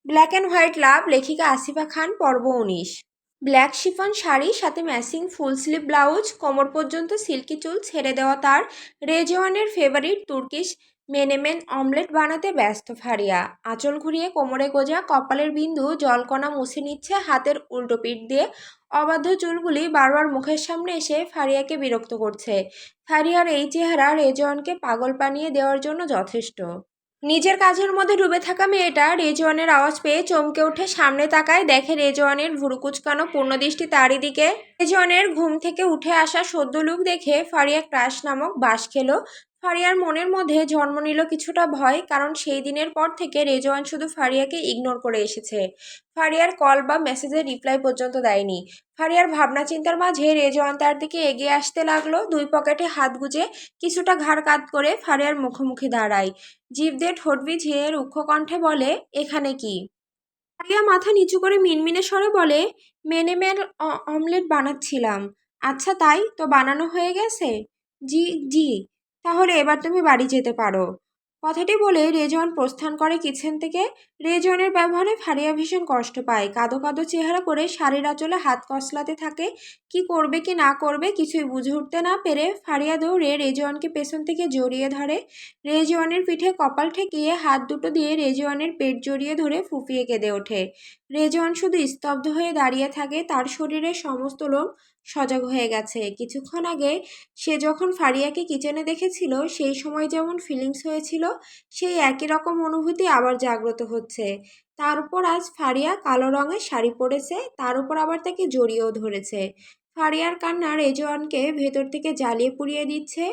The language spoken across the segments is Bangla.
ব্ল্যাক অ্যান্ড হোয়াইট লাভ, লেখিকা আসিফা খান, পর্ব 19। ব্ল্যাক শিফন শাড়ি, সাথে ম্যাচিং ফুল স্লিভ ব্লাউজ, কোমর পর্যন্ত সিল্কি চুল ছেড়ে দেওয়া তার রেজওয়ানের ফেভারিট তুর্কিশ মেনেমেন অমলেট বানাতে ব্যস্ত ফারিয়া। আঁচল ঘুরিয়ে কোমরে গোজা কপালের বিন্দু জলকণা মুছে নিচ্ছে হাতের উল্টো পিঠ দিয়ে। অবাধ্য চুলগুলি বারবার মুখের সামনে এসে ফারিয়াকে বিরক্ত করছে। ফারিয়ার এই চেহারা রেজওয়ানকে পাগল বানিয়ে দেওয়ার জন্য যথেষ্ট। নিজের কাজের মধ্যে ডুবে থাকা মেয়েটা রেজওয়ানের আওয়াজ পেয়ে চমকে উঠে সামনে তাকায়, দেখে রেজওয়ানের ভুরু কুচকানো পূর্ণ দৃষ্টি তারই দিকে। রেজওয়ানের ঘুম থেকে উঠে আসা সদ্য লুক দেখে ফারিয়া ক্রাশ নামক বাঁশ খেলো। ফারিয়ার মনের মধ্যে জন্ম নিল কিছুটা ভয়, কারণ সেই দিনের পর থেকে রেজওয়ান শুধু ফারিয়াকে ইগনোর করে এসেছে। ফারিয়ার কল বা মেসেজের রিপ্লাই পর্যন্ত দেয়নি। ফারিয়ার ভাবনা চিন্তার মাঝে রেজওয়ান তার দিকে এগিয়ে আসতে লাগলো, দুই পকেটে হাত গুজে কিছুটা ঘাড় কাত করে ফারিয়ার মুখোমুখি দাঁড়ায়। জিভ দিয়ে ঠোঁট ভিজিয়ে রুক্ষ কণ্ঠে বলে, এখানে কি? ফারিয়া মাথা নিচু করে মিনমিনে স্বরে বলে, মেনেমের অমলেট বানাচ্ছিলাম। আচ্ছা তাই তো, বানানো হয়ে গেছে? জি জি। তাহলে এবার তুমি বাড়ি যেতে পারো। কথাটি বলে রেজওয়ান প্রস্থান করে কিচেন থেকে। রেজওয়ানের ব্যবহারে ফারিয়া ভীষণ কষ্ট পায়, কাঁদো কাঁদো চেহারা করে শাড়ির আঁচলে হাত কসলাতে থাকে। কি করবে কি না করবে কিছুই বুঝে উঠতে না পেরে ফারিয়া দৌড়ে রেজওয়ানকে পেছন থেকে জড়িয়ে ধরে। রেজওয়ানের পিঠে কপাল ঠেকিয়ে হাত দুটো দিয়ে রেজওয়ানের পেট জড়িয়ে ধরে ফুঁপিয়ে কেঁদে ওঠে। রেজওয়ান শুধু স্তব্ধ হয়ে দাঁড়িয়ে থাকে, তার শরীরের সমস্ত লোম সজাগ হয়ে গেছে। কিছুক্ষণ আগে সে যখন ফারিয়াকে কিচেনে দেখেছিল, সেই সময় যেমন ফিলিংস হয়েছিল, সেই একই রকম অনুভূতি আবার জাগ্রত হচ্ছে। তার উপর আজ ফারিয়া কালো রঙের শাড়ি পরেছে, তার উপর আবার তাকে জড়িয়েও ধরেছে। ফারিয়ার কান্না রেজওয়ানকে ভেতর থেকে জ্বালিয়ে পুড়িয়ে দিচ্ছে।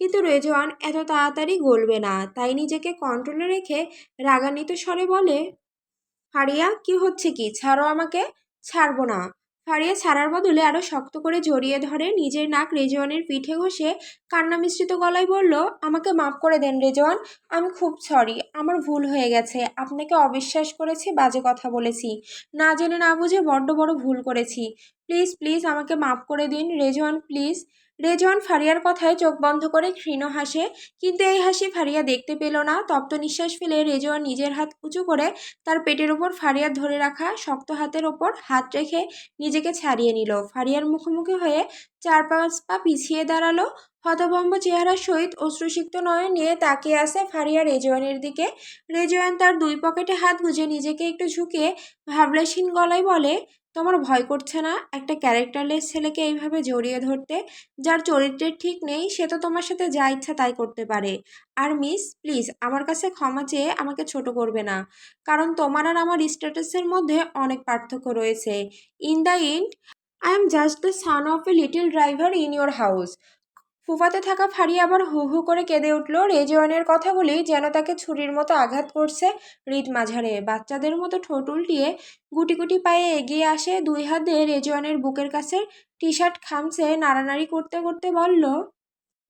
কিন্তু রেজওয়ান এত তাড়াতাড়ি গলবে না, তাই নিজেকে কন্ট্রোলে রেখে রাগান্বিত স্বরে বলে, ফারিয়া কি হচ্ছে কি, ছাড়ো আমাকে। ছাড়বো না। ফারিয়া ছাড়ার বদলে আরো শক্ত করে জড়িয়ে ধরে, নিজের নাক রেজওয়ানের পিঠে ঘষে কান্না মিশ্রিত গলায় বলল, আমাকে মাফ করে দেন রেজওয়ান, আমি খুব সরি, আমার ভুল হয়ে গেছে, আপনাকে অবিশ্বাস করেছি, বাজে কথা বলেছি, না জেনে না বুঝে বড্ড বড় ভুল করেছি, প্লিজ প্লিজ আমাকে মাফ করে দিন রেজওয়ান, প্লিজ। রেজওয়ান ফারিয়ার কথায় চোখ বন্ধ করে ক্ষীণ হাসে, কিন্তু এই হাসি ফারিয়া দেখতে পেল না। তপ্ত নিঃশ্বাস ফেলে রেজওয়ান নিজের হাত উঁচু করে তার পেটের ওপর ফারিয়ার ধরে রাখা শক্ত হাতের ওপর হাত রেখে নিজেকে ছাড়িয়ে নিল। ফারিয়ার মুখোমুখি হয়ে 4-5 পা পিছিয়ে দাঁড়ালো। হতভম্ব চেহারার সহিত অশ্রুসিক্ত নয়ন নিয়ে তাকিয়ে আছে ফারিয়া রেজওয়ানের দিকে। রেজওয়ান তার দুই পকেটে হাত গুজে নিজেকে একটু ঝুঁকিয়ে ভাবলেশহীন গলায় বলে, তোমার ভয় করছে না একটা ক্যারেক্টারলেস ছেলেকে এইভাবে জড়িয়ে ধরতে? যার চরিত্রের ঠিক নেই, সে তো তোমার সাথে যা ইচ্ছা তাই করতে পারে। আর মিস, প্লিজ আমার কাছে ক্ষমা চেয়ে আমাকে ছোট করবে না, কারণ তোমার আর আমার স্ট্যাটাসের মধ্যে অনেক পার্থক্য রয়েছে। In the end I am just the son of a little driver in your house. ফুফাতে থাকা ফারিয়া আবার হু হু করে কেঁদে উঠল। রেজওয়ানের কথাগুলি যেন তাকে ছুরির মতো আঘাত করছে হৃদ মাঝারে। বাচ্চাদের মতো ঠোঁট উল্টিয়ে গুটি গুটি পায়ে এগিয়ে আসে, দুই হাত দিয়ে রেজওয়ানের বুকের কাছে টি শার্ট খামচে নাড়ানাড়ি করতে করতে বলল,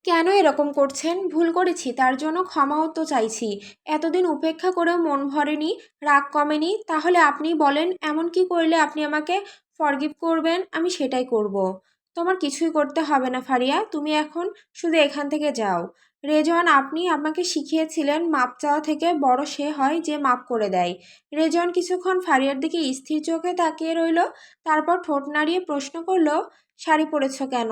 কেন এরকম করছেন? ভুল করেছি, তার জন্য ক্ষমাও তো চাইছি। এতদিন উপেক্ষা করেও মন ভরেনি, রাগ কমেনি, তাহলে আপনি বলেন এমন কি করলে আপনি আমাকে ফরগিভ করবেন? আমি সেটাই করব। তোমার কিছুই করতে হবে না ফারিয়া, তুমি এখন শুধু এখান থেকে যাও। রেজওয়ান, আপনি আমাকে শিখিয়েছিলেন মাপ চাওয়া থেকে বড় সে হয় যে মাপ করে দেয়। রেজওয়ান কিছুক্ষণ ফারিয়ার দিকে স্থির চোখে তাকিয়ে রইল, তারপর ঠোঁট নাড়িয়ে প্রশ্ন করল, শাড়ি পরেছ কেন?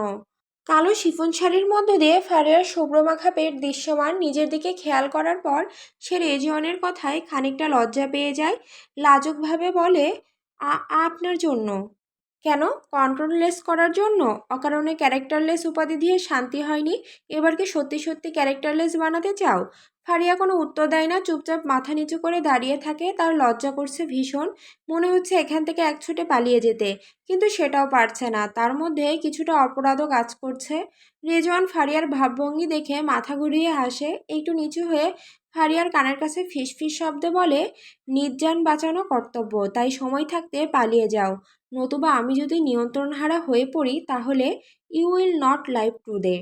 কালো শিফন শাড়ির মধ্য দিয়ে ফারিয়ার শুভ্রমাখা পেট দৃশ্যমান। নিজের দিকে খেয়াল করার পর সে রেজওয়ানের কথায় খানিকটা লজ্জা পেয়ে যায়। লাজুকভাবে বলে, আপনার জন্য। কেন? কন্ট্রোললেস করার জন্য? অকারণে ক্যারেক্টারলেস উপাধি দিয়ে শান্তি হয়নি, এবার কি সত্যি সত্যি ক্যারেক্টারলেস বানাতে চাও? ফারিয়া কোনো উত্তর দেয় না, চুপচাপ মাথা নিচু করে দাঁড়িয়ে থাকে। তার লজ্জা করছে ভীষণ, মনে হচ্ছে এখান থেকে এক ছুটে পালিয়ে যেতে, কিন্তু সেটাও পারছে না। তার মধ্যে কিছুটা অপরাধও কাজ করছে। রেজওয়ান ফারিয়ার ভাবভঙ্গি দেখে মাথা ঘুরিয়ে হাসে, একটু নিচু হয়ে ফারিয়ার কানের কাছে ফিসফিস শব্দে বলে, নির্জান বাঁচানো কর্তব্য, তাই সময় থাকতে পালিয়ে যাও, নতুবা আমি যদি নিয়ন্ত্রণহারা হয়ে পড়ি তাহলে you will not live today,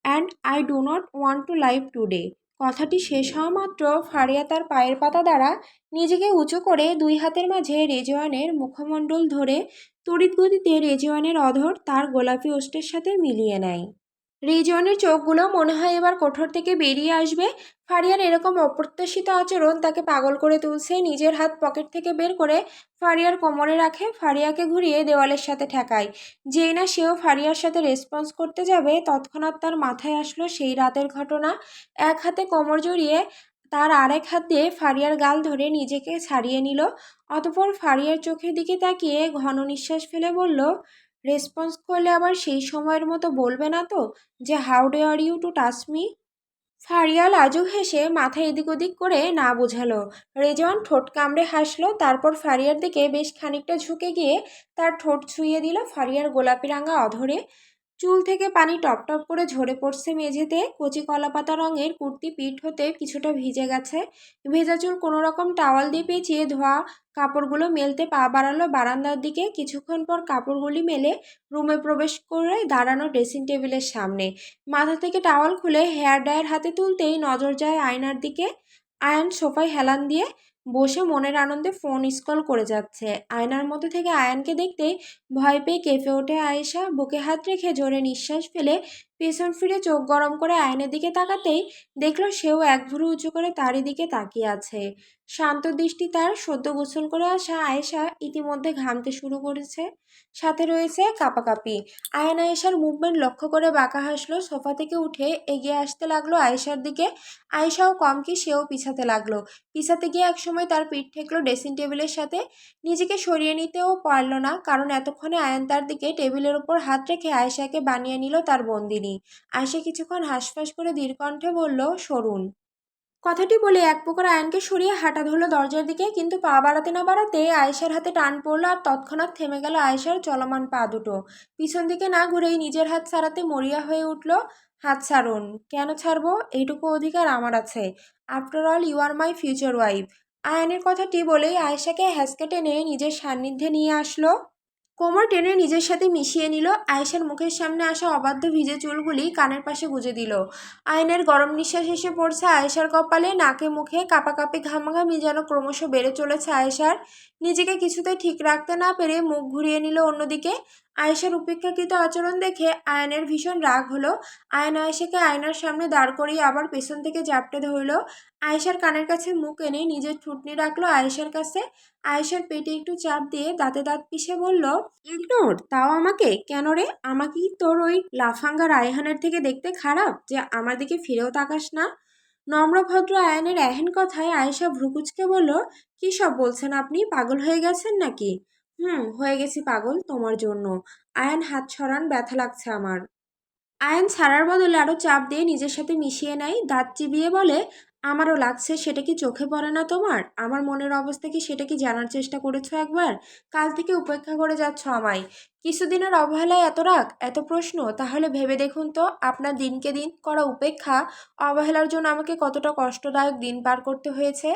and I do not want to live today. কথাটি শেষ হওয়া মাত্র ফারিয়া তার পায়ের পাতা দ্বারা নিজেকে উঁচু করে দুই হাতের মাঝে রেজওয়ানের মুখমণ্ডল ধরে তড়িৎ গতিতে রেজওয়ানের অধর তার গোলাপি ওষ্ঠের সাথে মিলিয়ে নেয়। রিজওয়ানের চোখগুলো মনে হয় এবার কোঠর থেকে বেরিয়ে আসবে। ফারিয়ার এরকম অপ্রত্যাশিত আচরণ তাকে পাগল করে তুলছে। নিজের হাত পকেট থেকে বের করে ফারিয়ার কোমরে রাখে, ফারিয়াকে ঘুরিয়ে দেওয়ালের সাথে ঠেকায়। যেই না সেও ফারিয়ার সাথে রেসপন্স করতে যাবে, তৎক্ষণাৎ তার মাথায় আসলো সেই রাতের ঘটনা। এক হাতে কোমর জড়িয়ে তার আরেক হাত দিয়ে ফারিয়ার গাল ধরে নিজেকে ছাড়িয়ে নিল। অতঃপর ফারিয়ার চোখের দিকে তাকিয়ে ঘন নিঃশ্বাস ফেলে বলল, রেসপন্স করলে আবার সেই সময়ের মতো বলবে না তো যে how dare you to touch me. Faria লাজুক হেসে মাথা এদিক ওদিক করে না বোঝালো। রেজওয়ান ঠোঁট কামড়ে হাসলো, তারপর ফারিয়ার দিকে বেশ খানিকটা ঝুঁকে গিয়ে তার ঠোঁট ছুঁয়ে দিল ফারিয়ার গোলাপি রাঙা অধরে। চুল থেকে পানি টপ টপ করে ঝরে পড়ছে মেঝেতে। কচি কলাপাতা রঙের কুর্তি পিঠ হতে কিছুটা ভিজে গেছে। ভেজা চুল কোনো রকম টাওয়াল দিয়ে পেঁচিয়ে ধোয়া কাপড়গুলো মেলতে পা বাড়ালো বারান্দার দিকে। কিছুক্ষণ পর কাপড়গুলি মেলে রুমে প্রবেশ করে দাঁড়ানো ড্রেসিং টেবিলের সামনে। মাথা থেকে টাওয়াল খুলে হেয়ার ড্রায়ার হাতে তুলতেই নজর যায় আয়নার দিকে। আয়ান সোফায় হেলান দিয়ে বসে মনের আনন্দে ফোন স্ক্রল করে যাচ্ছে। আয়নার মধ্যে থেকে আয়ানকে দেখতেই ভয় পেয়ে কেঁপে ওঠে আয়েশা। বুকে হাত রেখে জোরে নিঃশ্বাস ফেলে পেছন ফিরে চোখ গরম করে আয়নের দিকে তাকাতেই দেখলো সেও এক ভুরু উঁচু করে তারই দিকে তাকিয়ে আছে। শান্ত দৃষ্টি তার। সদ্য গোসল করে আসা আয়েশা ইতিমধ্যে ঘামতে শুরু করেছে, সাথে রয়েছে কাঁপাকাঁপি। আয়ান আয়েশার মুভমেন্ট লক্ষ্য করে বাঁকা হাসলো। সোফা থেকে উঠে এগিয়ে আসতে লাগলো আয়েশার দিকে। আয়েশাও কম কি সেও পিছাতে লাগলো। পিছাতে গিয়ে একসময় তার পিঠ ঠেকলো ড্রেসিং টেবিলের সাথে। নিজেকে সরিয়ে নিতেও পারল না, কারণ এতক্ষণে আয়ান তার দিকে টেবিলের ওপর হাত রেখে আয়েশাকে বানিয়ে নিল তার বন্দিনী। আয়েশা কিছুক্ষণ হাঁসফাঁস করে ধীর কণ্ঠে বলল, সরুন। কথাটি বলে এক প্রকার আয়নকে সরিয়ে হাঁটা ধরল দরজার দিকে, কিন্তু পা বাড়াতে না বাড়াতে আয়েশার হাতে টান পড়ল আর তৎক্ষণাৎ থেমে গেল আয়েশার চলমান পা দুটো। পিছন দিকে না ঘুরেই নিজের হাত ছাড়াতে মরিয়া হয়ে উঠল। হাত ছাড়ুন। কেন ছাড়বো? এইটুকু অধিকার আমার আছে। After all you are my future wife. আয়নের কথাটি বলেই আয়েশাকে হ্যাঁচকা টেনে নিজের সান্নিধ্যে নিয়ে আসলো। কোমর টেনে নিজের সাথে মিশিয়ে নিল। আয়েশার মুখের সামনে আসা অবাধ্য ভিজে চুলগুলি কানের পাশে গুজে দিল। আয়নের গরম নিঃশ্বাস এসে পড়ছে আয়েশার কপালে, নাকে মুখে। কাঁপাকাঁপি ঘামাঘামি যেন ক্রমশ বেড়ে চলেছে আয়েশার। নিজেকে কিছুতেই ঠিক রাখতে না পেরে মুখ ঘুরিয়ে নিল অন্যদিকে। আয়েশার উপেক্ষাকৃত আচরণ দেখে আয়নের ভীষণ রাগ হলো। আয়ন আয়েশাকে আয়নার সামনে দাঁড় করিয়ে আবার পেছন থেকে জাপটে ধরল। আয়েশার কানের কাছে মুখ এনে নিজের থুতনি রাখলো আয়েশার কাছে। আয়েশার পেটে একটু চাপ দিয়ে দাঁতে দাঁত পিষে বলল, ইগনোর? তাও আমাকে? কেন রে? আমাকে কি তোর ওই লাফাঙ্গা রায়হানের থেকে দেখতে খারাপ যে আমার দিকে ফিরেও তাকাস না? নম্রভদ্র আয়ানের এহেন কথায় আয়েশা ভ্রুকুচকে বলল, কী সব বলছেন আপনি? পাগল হয়ে গেছেন নাকি? হয়ে গেছি পাগল তোমার জন্য। আয়ান হাত সরান, ব্যথা লাগছে আমার। আয়ান ছাড়ার বদলে আরও চাপ দিয়ে নিজের সাথে মিশিয়ে নেয়। দাঁত চিবিয়ে বলে, আমারও লাগছে। সেটা কি চোখে পড়ে না তোমার? আমার মনের অবস্থা কি সেটা কি জানার চেষ্টা করেছো একবার? কাল থেকে উপেক্ষা করে যাচ্ছ আমায়। কিছুদিনের অবহেলায় এত রাগ, এত প্রশ্ন? তাহলে ভেবে দেখুন তো আপনার দিনকে দিন করা উপেক্ষা, অবহেলার জন্য আমাকে কতটা কষ্টদায়ক দিন পার করতে হয়েছে।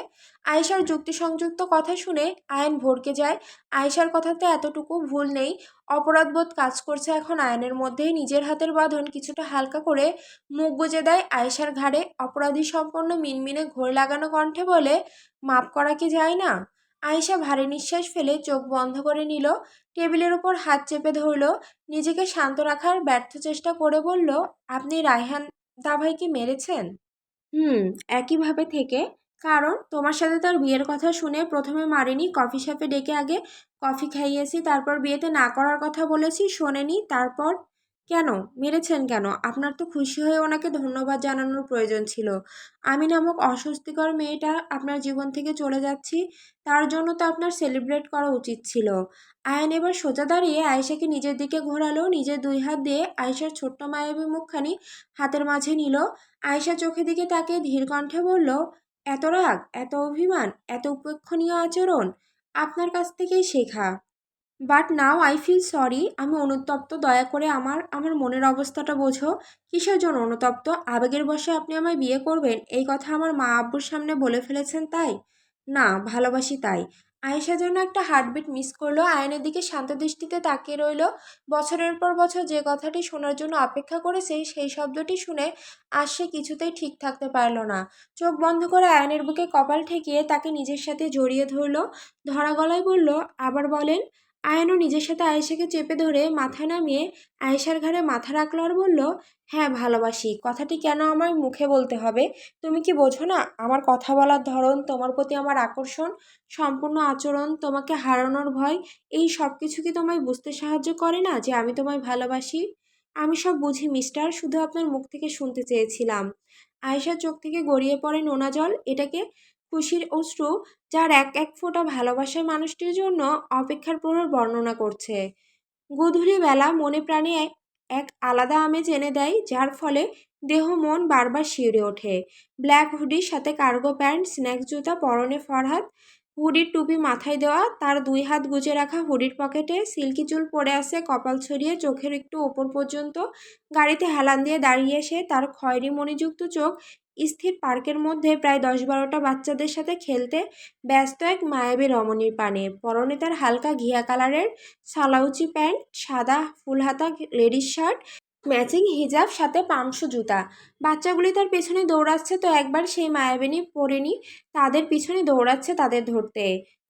আয়েশার যুক্তিসংযুক্ত কথা শুনে আয়ান ভড়কে যায়। আয়েশার কথাতে এতটুকু ভুল নেই। অপরাধবোধ কাজ করছে এখন আয়নের মধ্যেই। নিজের হাতের বাঁধন কিছুটা হালকা করে মুখ গুজে দেয় আয়েশার ঘাড়ে। অপরাধী সম্পন্ন মিনমিনে ঘোর লাগানো কণ্ঠে বলে, মাপ করা কি যায় না? আয়েশা ভারী নিঃশ্বাস ফেলে চোখ বন্ধ করে নিল। টেবিলের উপর হাত চেপে ধরল। নিজেকে শান্ত রাখার ব্যর্থ চেষ্টা করে বলল, আপনি রায়হান দাভাইকে মেরেছেন? হুম, একইভাবে থেকে। কারণ তোমার সাথে তার বিয়ের কথা শুনে প্রথমে মারিনি, কফি শপে ডেকে আগে কফি খাইয়েছি, তারপর বিয়েতে না করার কথা বলেছি, শোনেনি, তারপর? কেন মেরেছেন কেন? আপনার তো খুশি হয়ে ওনাকে ধন্যবাদ জানানোর প্রয়োজন ছিল। আমি নামক অস্বস্তিকর মেয়েটা আপনার জীবন থেকে চলে যাচ্ছি, তার জন্য তো আপনার সেলিব্রেট করা উচিত ছিল। আয়ান এবার সোজা দাঁড়িয়ে আয়েশাকে নিজের দিকে ঘোরালো। নিজের দুই হাত দিয়ে আয়েশার ছোট্ট মায়াবী মুখখানি হাতের মাঝে নিল। আয়েশা চোখের দিকে তাকিয়ে ধীর কণ্ঠে বলল, এত রাগ, এত অভিমান, এত উপেক্ষণীয় আচরণ আপনার কাছ থেকেই শেখা। But now I feel sorry. আমি অনুতপ্ত। দয়া করে আমার আমার মনের অবস্থাটা বোঝো। কিসের জন্য অনুতপ্ত? আবেগের বশে আপনি আমায় বিয়ে করবেন, এই কথা আমার মা আব্বুর সামনে বলে ফেলেছেন তাই? না, ভালোবাসি তাই। আয়েশা যেন একটা হার্টবিট মিস করলো। আয়নের দিকে শান্ত দৃষ্টিতে তাকিয়ে রইল। বছরের পর বছর যে কথাটি শোনার জন্য অপেক্ষা করেছে, সেই শব্দটি শুনে আজ সে কিছুতেই ঠিক থাকতে পারল না। চোখ বন্ধ করে আয়নের বুকে কপাল ঠেকিয়ে তাকে নিজের সাথে জড়িয়ে ধরল। ধরা গলায় বলল, আবার বলেন। আয়ানও নিজের সাথে আয়েশাকে চেপে ধরে মাথা নামিয়ে আয়েশার ঘাড়ে মাথা রাখলো আর বলল, হ্যাঁ ভালোবাসি, কথাটি কেন আমার মুখে বলতে হবে? তুমি কি বোঝো না আমার কথা বলার ধরন, তোমার প্রতি আমার আকর্ষণ, সম্পূর্ণ আচরণ, তোমাকে হারানোর ভয়, এই সব কিছু কি তোমায় বুঝতে সাহায্য করে না যে আমি তোমায় ভালোবাসি? আমি সব বুঝি মিস্টার, শুধু আপনার মুখ থেকে শুনতে চেয়েছিলাম। আয়েশার চোখ থেকে গড়িয়ে পড়ে নোনা জল, এটাকে খুশির অশ্রু, যার এক এক ফোঁটা ভালোবাসার মানুষটির জন্য অপেক্ষার প্রহর বর্ণনা করছে। গোধূলি বেলা মনে প্রাণে এক আলাদা আমেজ এনে দেয়, যার ফলে দেহ মন বারবার শিউরে ওঠে। ব্ল্যাক হুডির সাথে কার্গো প্যান্ট, স্ন্যাক্স জুতা পরনে ফরহাদ, হুডির টুপি মাথায় দেওয়া, তার দুই হাত গুজে রাখা হুডির পকেটে, সিল্কি চুল পড়ে আছে কপাল ছড়িয়ে চোখের একটু ওপর পর্যন্ত। গাড়িতে হেলান দিয়ে দাঁড়িয়ে সে, তার খয়েরি মণিযুক্ত চোখ স্থির পার্কের মধ্যে প্রায় 10-12টা বাচ্চাদের সাথে খেলতে ব্যস্ত এক মায়াবী রমণীর পানে। পরনে তার হালকা ঘিয়া কালারের সালাউচি প্যান্ট, সাদা ফুলহাতা লেডিস শার্ট, ম্যাচিং হিজাব, সাথে পামশু জুতা। বাচ্চাগুলি তার পেছনে দৌড়াচ্ছে, তো একবার সেই মায়াবিনী পড়েনি তাদের পিছনে দৌড়াচ্ছে তাদের ধরতে।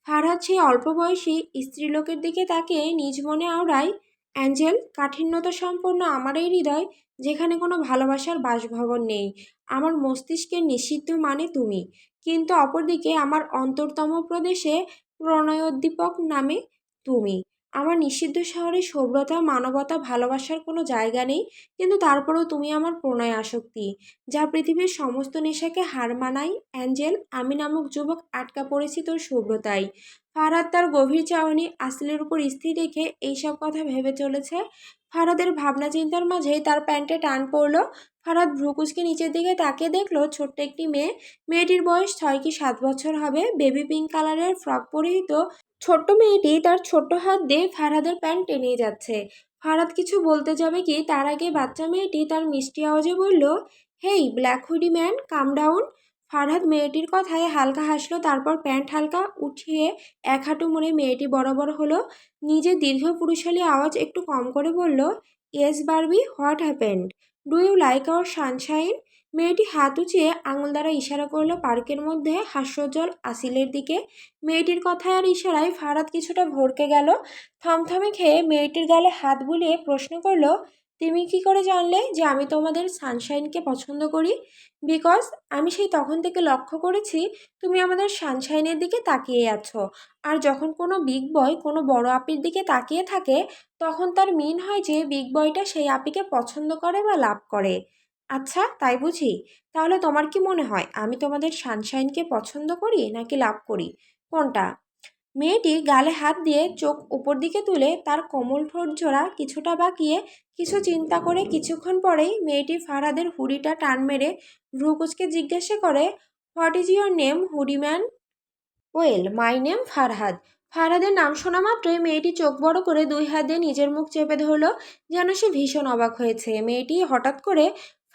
ফারহাদ সেই অল্প বয়সী স্ত্রীলোকের দিকে তাকিয়ে নিজ মনে আওড়ায়, অ্যাঞ্জেল, কাঠিন্যতা সম্পন্ন আমার এই হৃদয়, যেখানে কোনো ভালোবাসার বাসভবন নেই, আমার মস্তিষ্কের নিষিদ্ধ মানে তুমি, কিন্তু অপরদিকে আমার অন্তরতম প্রদেশে প্রণয়োদ্দীপক নামে তুমি। আমার নিষিদ্ধ শহরে সভ্যতা, মানবতা, ভালোবাসার কোনো জায়গা নেই, কিন্তু তারপরেও তুমি আমার প্রণয় আসক্তি, যা পৃথিবীর সমস্ত নেশাকে হার মানায়। অ্যাঞ্জেল, আমি নামক যুবক আটকা পড়েছি তোর শুভ্রতায়। ফারহাদ তার গভীর চাহনি আসলের উপর স্থির রেখে এইসব কথা ভেবে চলেছে। ফারহাদের ভাবনা চিন্তার মাঝে তার প্যান্টে টান পড়ল। ফারহাদ ভ্রুকুচকে নিচের দিকে তাকিয়ে দেখল ছোট্ট একটি মেয়ে। মেয়েটির বয়স 6 কি 7 বছর হবে। বেবি পিঙ্ক কালারের ফ্রক পরিহিত ছোট্ট মেয়েটি তার ছোট্ট হাত দিয়ে ফারহাদের প্যান্ট টেনে যাচ্ছে। ফারহাদ কিছু বলতে যাবে কি, তার আগে বাচ্চা মেয়েটি তার মিষ্টি আওয়াজে বলল, হেই ব্ল্যাক হুডি ম্যান, কাম ডাউন। ফারহাদ মেয়েটির কথায় হালকা হাসলো, তারপর প্যান্ট হালকা উঠিয়ে এক হাঁটু মুড়ে মেয়েটি বরাবর হলো। নিজের দীর্ঘ পুরুষালী আওয়াজ একটু কম করে বলল, yes Barbie, what happened? Do you like our sunshine? মেয়েটি হাত উঁচিয়ে আঙুল দ্বারা ইশারা করলো পার্কের মধ্যে হাস্যোজ্জ্বল আসিলের দিকে। মেয়েটির কথায় আর ইশারায় ফারহাদ কিছুটা ভড়কে গেল। থমথমে খেয়ে মেয়েটির গালে হাত বুলিয়ে প্রশ্ন করল, তুমি কি করে জানলে যে আমি তোমাদের সানশাইনকে পছন্দ করি? বিকজ আমি সেই তখন থেকে লক্ষ্য করেছি তুমি আমাদের সানশাইনের দিকে তাকিয়ে আছো। আর যখন কোনো বিগ বয় কোনো বড় আপির দিকে তাকিয়ে থাকে, তখন তার মিন হয় যে বিগ বয়টা সেই আপিকে পছন্দ করে বা লাভ করে। আচ্ছা তাই বুঝি? তাহলে তোমার কি মনে হয় আমি তোমাদের সানশাইনকে পছন্দ করি নাকি লাভ করি? কোনটা? মেয়েটি গালে হাত দিয়ে চোখ উপর দিকে তুলে তার কোমল ঠোঁট জোড়া কিছুটা বাঁকিয়ে কিছু চিন্তা করে কিছুক্ষণ পরেই মেয়েটি ফারহাদের হুডিটা টান মেরে ভ্রুকুচকে জিজ্ঞাসা করে, what is your name hoodie man? Well, my name Farhad. ফারহাদের নাম শোনা মাত্রই মেয়েটি চোখ বড় করে দুই হাত দিয়ে নিজের মুখ চেপে ধরল, যেন সে ভীষণ অবাক হয়েছে। মেয়েটি হঠাৎ করে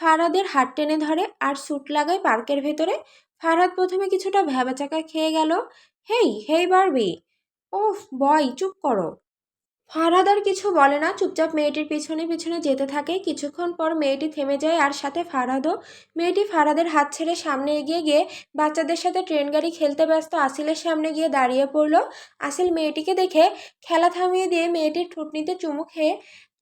ফারহাদের হাত টেনে ধরে আর সুট লাগায় পার্কের ভেতরে। ফারহাদ প্রথমে কিছুটা ভ্যাবাচাকা খেয়ে গেল। হেই হেই বারবি! ওফ বয়, চুপ করো। ফারহাদ আর কিছু বলে না, চুপচাপ মেয়েটির পিছনে পিছনে যেতে থাকে। কিছুক্ষণ পর মেয়েটি থেমে যায়, আর সাথে ফারহাদও। মেয়েটি ফারহাদের হাত ছেড়ে সামনে এগিয়ে গিয়ে বাচ্চাদের সাথে ট্রেন গাড়ি খেলতে ব্যস্ত আসিলের সামনে গিয়ে দাঁড়িয়ে পড়ল। আসিল মেয়েটিকে দেখে খেলা থামিয়ে দিয়ে মেয়েটির ঠোঁটনিতে চুমু খেয়ে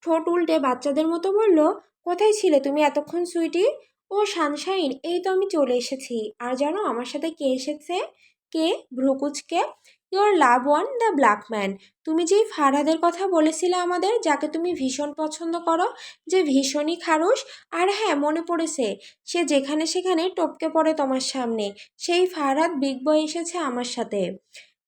ঠোঁট উল্টে বাচ্চাদের মতো বলল, কোথায় ছিলে তুমি এতক্ষণ সুইটি? ও সানশাইন, এই তো আমি চলে এসেছি। আর জানো আমার সাথে কে এসেছে? কে? ভ্রুকুচকে, your love one, the black man. তুমি যেই ফারহাদের কথা বলেছিলে আমাদের, যাকে তুমি ভীষণ পছন্দ করো, যে ভীষণই খারুস। আর হ্যাঁ, মনে পড়েছে, সে যেখানে সেখানে টপকে পড়ে তোমার সামনে। সেই ফারহাদ বিগ বয় এসেছে আমার সাথে।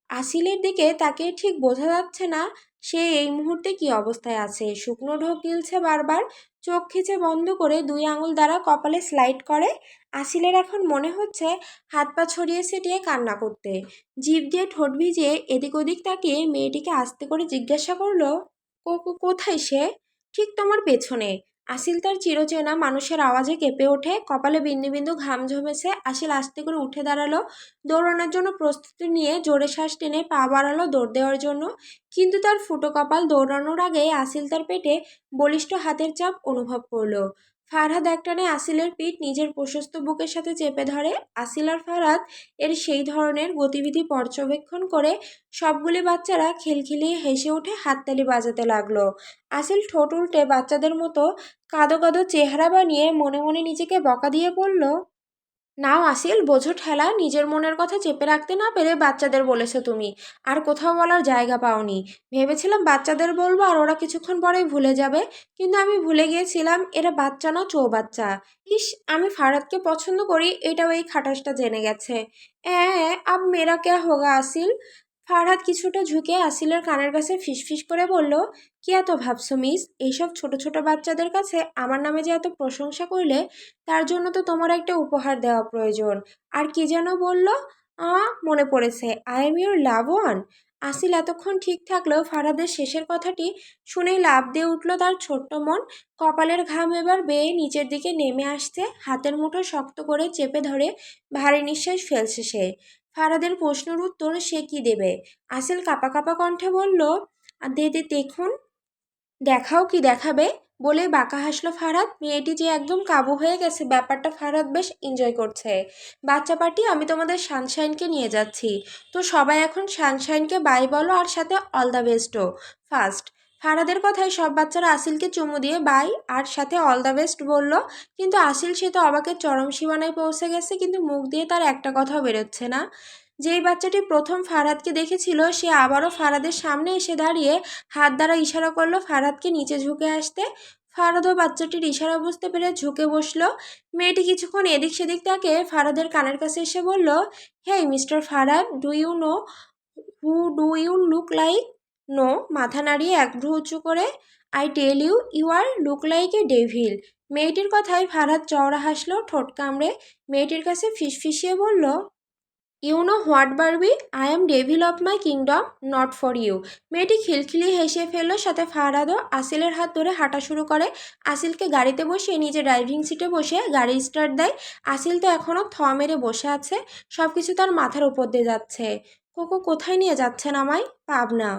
আসিলের দিকে তাকে ঠিক বোঝা যাচ্ছে না সে এই মুহূর্তে কি অবস্থায় আছে। শুকনো ঢোক গিলছে বারবার, চোখ খিচে বন্ধ করে দুই আঙুল দ্বারা কপালে স্লাইড করে। আসিলের এখন মনে হচ্ছে হাত পা ছড়িয়ে ছিটিয়ে কান্না করতে। জিভ দিয়ে ঠোঁট ভিজিয়ে এদিক ওদিক তাকিয়ে মেয়েটিকে আস্তে করে জিজ্ঞাসা করলো, কোথায় সে? ঠিক তোমার পেছনে। আসিল তার চিরচেনা মানুষের আওয়াজে কেঁপে ওঠে, কপালে বিন্দু বিন্দু ঘাম জমেছে। আসিল আস্তে করে উঠে দাঁড়ালো, দৌড়ানোর জন্য প্রস্তুতি নিয়ে জোরে শ্বাস টেনে পা বাড়ালো দৌড় দেওয়ার জন্য। কিন্তু তার ফুটো কপাল দৌড়ানোর আগে আসিল তার পেটে বলিষ্ঠ হাতের চাপ অনুভব করলো। ফারহাদ একটানে আসিলের পিঠ নিজের প্রশস্ত বুকের সাথে চেপে ধরে। আসিল আর ফারহাদ এর সেই ধরনের গতিবিধি পর্যবেক্ষণ করে সবগুলি বাচ্চারা খিলখিলিয়ে হেসে উঠে হাততালি বাজাতে লাগলো। আসিল ঠোঁট উল্টে বাচ্চাদের মতো কাঁদো কাঁদো চেহারা বানিয়ে মনে মনে নিজেকে বকা দিয়ে বলল, নাও আসিল, বোঝো ঠেলা, নিজের মনের কথা চেপে রাখতে না পেরে বাচ্চাদের বলেছো তুমি, আর কোথাও বলার জায়গা পাওনি। ভেবেছিলাম বাচ্চাদের বলবো আর ওরা কিছুক্ষণ পরেই ভুলে যাবে, কিন্তু আমি ভুলে গিয়েছিলাম এরা বাচ্চা না চৌবাচ্চা। ইস, আমি ফারাদকে পছন্দ করি এটাও এই খাটাসটা জেনে গেছে। আব মেরা ক্যা হোগা আসিল? ফারহাদ কিছুটা ঝুঁকে আসিলের কানের কাছে ফিসফিস করে বলল, কি এত ভাবছো মিস? এইসব ছোট ছোট বাচ্চাদের কাছে আমার নামে যে এত প্রশংসা করলে, তার জন্য তো তোমার একটা উপহার দেওয়া প্রয়োজন। আর কি যেন বলল? মনে পড়েছে, I am your love one. আসিল এতক্ষণ ঠিক থাকলেও ফারহাদের শেষের কথাটি শুনেই লাফ দিয়ে উঠল তার ছোট্ট মন। কপালের ঘাম এবার বেয়ে নিচের দিকে নেমে আসছে, হাতের মুঠো শক্ত করে চেপে ধরে ভারী নিঃশ্বাস ফেলছে সে। ফারহাদের প্রশ্নের উত্তর সে কি দেবে? আসিল কাঁপা কাঁপা কণ্ঠে বলল, দেখুন। দেখাও, কি দেখাবে? বলে বাঁকা হাসলো ফারহাদ। মেয়েটি যে একদম কাবু হয়ে গেছে, ব্যাপারটা ফারহাদ বেশ এনজয় করছে। বাচ্চা পার্টি, আমি তোমাদের সানশাইনকে নিয়ে যাচ্ছি। তো সবাই এখন সানশাইনকে বাই বলো, আর সাথে অল দ্য বেস্টও। ফার্স্ট। ফারহাদের কথায় সব বাচ্চারা আসিলকে চুমু দিয়ে বাই আর সাথে অল দ্য বেস্ট বলল। কিন্তু আসিল সে তো অবাকের চরম সীমানায় পৌঁছে গেছে, কিন্তু মুখ দিয়ে তার একটা কথাও বেরোচ্ছে না। যেই বাচ্চাটি প্রথম ফারহাদকে দেখেছিল সে আবারও ফারহাদের সামনে এসে দাঁড়িয়ে হাত দ্বারা ইশারা করলো ফারহাদকে নিচে ঝুঁকে আসতে। ফারহাদও বাচ্চাটির ইশারা বুঝতে পেরে ঝুঁকে বসলো। মেয়েটি কিছুক্ষণ এদিক সেদিক তাকে ফারহাদের কানের কাছে এসে বলল, hey mister Farhad, do you know who do you look like? No. মাথা নাড়িয়ে এক ভ্রু উঁচু করে, I tell you, you are look like a devil. মেয়েটির কথায় ফারহাদ চওড়া হাসলো ঠোঁট কামড়ে। মেয়েটির কাছে ফিসফিসিয়ে বলল, you know what Barbie, I am devil of my kingdom, not for you. মেয়েটি খিলখিলি হেসে ফেলল, সাথে ফারহাদও আসিলের হাত ধরে হাঁটা শুরু করে। আসিলকে গাড়িতে বসিয়ে নিজে ড্রাইভিং সিটে বসে গাড়ি স্টার্ট দেয়। আসিল তো এখনও থ মেরে বসে আছে, সব কিছু তার মাথার উপর দিয়ে যাচ্ছে। কোথায় নিয়ে যাচ্ছেন আমায়? পাবনা।